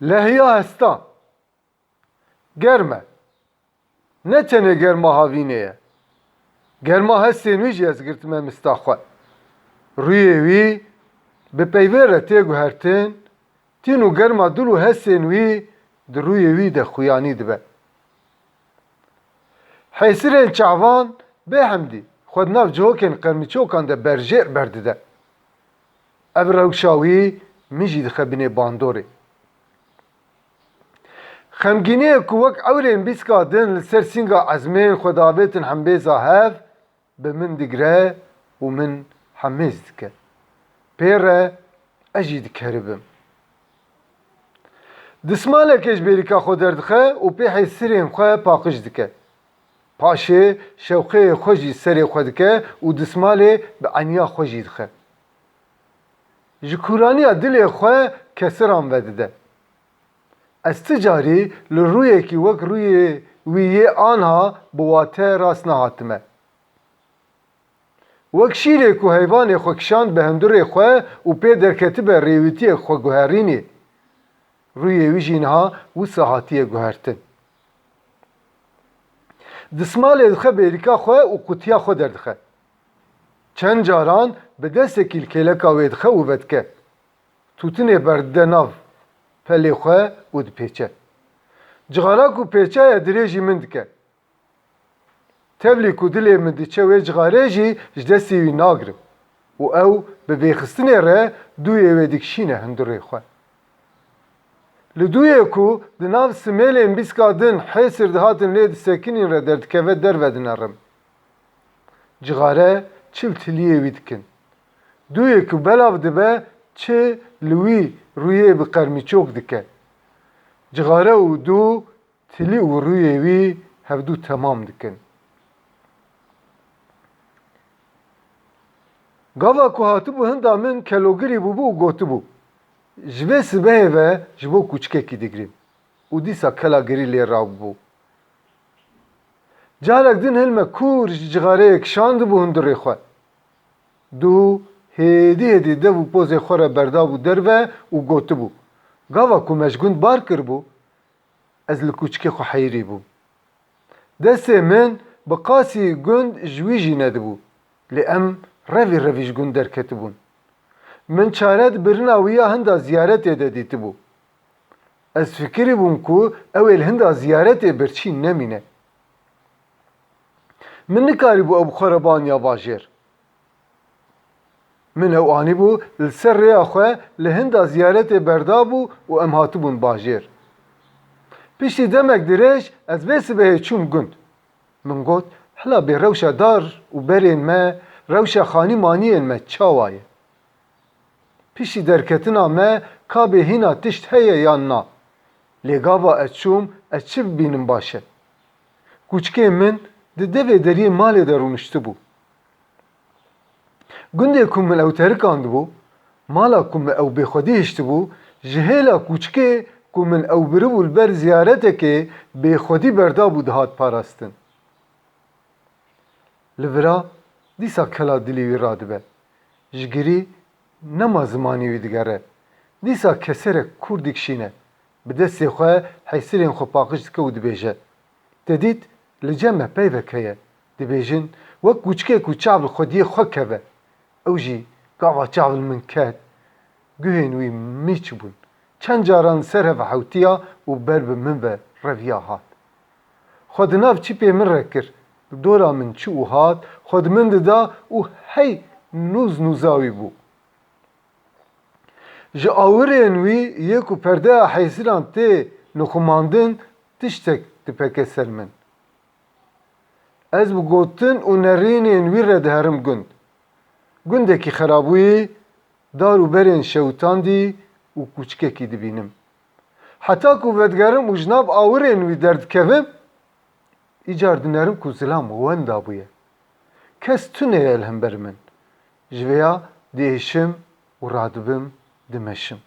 Lehiya hesta. Germe. Ne tene germa havineye. Germa hestên wî jî ez girtime mista xwe. Rûyê wî bi peyvê re tê guhertin, tîn û germa dil û hestên wî di rûyê wî de xuyanî dibe. Heysirên çavan bêhemdî xwe di nav cihokên qermîçokan de berjêr berdide. Ev rewşa wî min jî dixe binê bandorê. Xemgîniyê ku wek ewrên bîska din li ser sînga ezmên xwe dabêtin hembêza hev, bi min digre û min hemêz dike. Pê re ez jî dikeribim. Dismalekê ji bêrîka xwe derdixe û pê heysirên xwe paqij dike. Paşê şewqeyê xwe jî serê xwe dike û dismalê bi eniya xwe jî dixe. Ji kûraniya dilê xwe kesiran vedide. Ez ti carî li rûyekî wek rûyê wî yê anha bi wate rast nehatime. Wek şîrê ku heyvanê xwe kişand bi hundirê xwe û pê derketibe rêwîtiyek xwe guherînê. Rûyê wî jî niha wisa hatiye guhertin. Dismalê dixe bêrîka xwe û qutiya xwe derdixe. Çend caran bi destekî li kêleka wê dixe û vedike. Tûtinê berdide nav pelê xwe û dipêçe. Cixara ku pêçaya dirê jî min dike. Tevlî ku dilê min diçe wê cixarê jî ji destê wî nagirim. û ew bi vêxistinê re dûyê wê dikişîne hundirê xwe. Li dûyê ku di nav simêlên bîska din hêsir dihatin lê disekinîn re derdikeve derve dinerim. Cixare çil tiliyê wî dikin. Dûyê ku belav dibe çi li wî rûyê bi qermîçok dike. Cixare û dû tilî û rûyê wî hevdû temam dikin. Gava ku hatibû hinda min kelogirî bûbû û gotibû. Ji vê sibehê ve ji bo kûçikekî digirim. û dîsa kela girî lê rabû. Carek din hilme kûr ji cixareyê kişandibû hundirê xwe. Dû hêdî hêdî dev û pozê xwe re berdabû derve û gotibû. Gava ku me ji gund bar kirbû, ez li kûçikê xwe heyrî bûm. Destê min bi qasî gund ji wî jî nedibû. Lê em revî revî ji gund derketibûn. Min çare di birina wî ya hinda ziyaretê de dîtibû. Ez fikirî bûm ku ew ê li hinda ziyaretê birçî nemîne. Min nikarîbû ew bixware baniya bajêr. Min ew anîbû li ser rêya xwe li hinda ziyaretê berdabû û em hatibûn bajêr. Piştî demek dirêj ez vê sibehê çûm gund. Min got hila bê rewşa dar û berên me, rewşa xanî maniyên me çawa ye. Piştî derketina me ka bê hîna tişt heye yan na. Lê gava ez çûm, ez çi bibînim baş e. Kûçikê min di devê deriyê malê de rûniştibû. Gundê ku min ew terikandibû, mala ku min ew bêxwedî hiştibû, ji hêla kûçikê ku min ew biribû li ber ziyaretekê bêxwedî berdabû dihat parastin. Li vira dîsa kela dilê wî radibe. Ji girî nema zimanî wî digere. Dîsa keserek kûr dikişîne. Bi destê xwe heysirên xwe paqij dike û dibêje. Te dît li cem peyvek heye. Dibêjin wek kûçikê ku çav li xwediyê xwe keve. Ew jî gava çav li min ket. Guhên wî mîç bûn. Çend caran ser heve hewtiya û ber bi min ve reviya hat. Xwe di nav çîpê min re kir. Dora min çû û hat, xwe di min dida û hey nûz nûza wî bû. Ji awirên wî yê ku perdeya heysiran tê nixumandin tiştek dipeke ser min. Ez bi gotin û nerînên wî re diherim gund. Gundekî xerabûyî, dar û berên şewitandî û kûçikekî dibînim. Heta ku vedgerim û ji nav awirên wî derdikevim, îcar dinerim ku zilam wenda bûye. Kes tuneye li hember min. Ji vêya dihêşim û radibim dimeşim.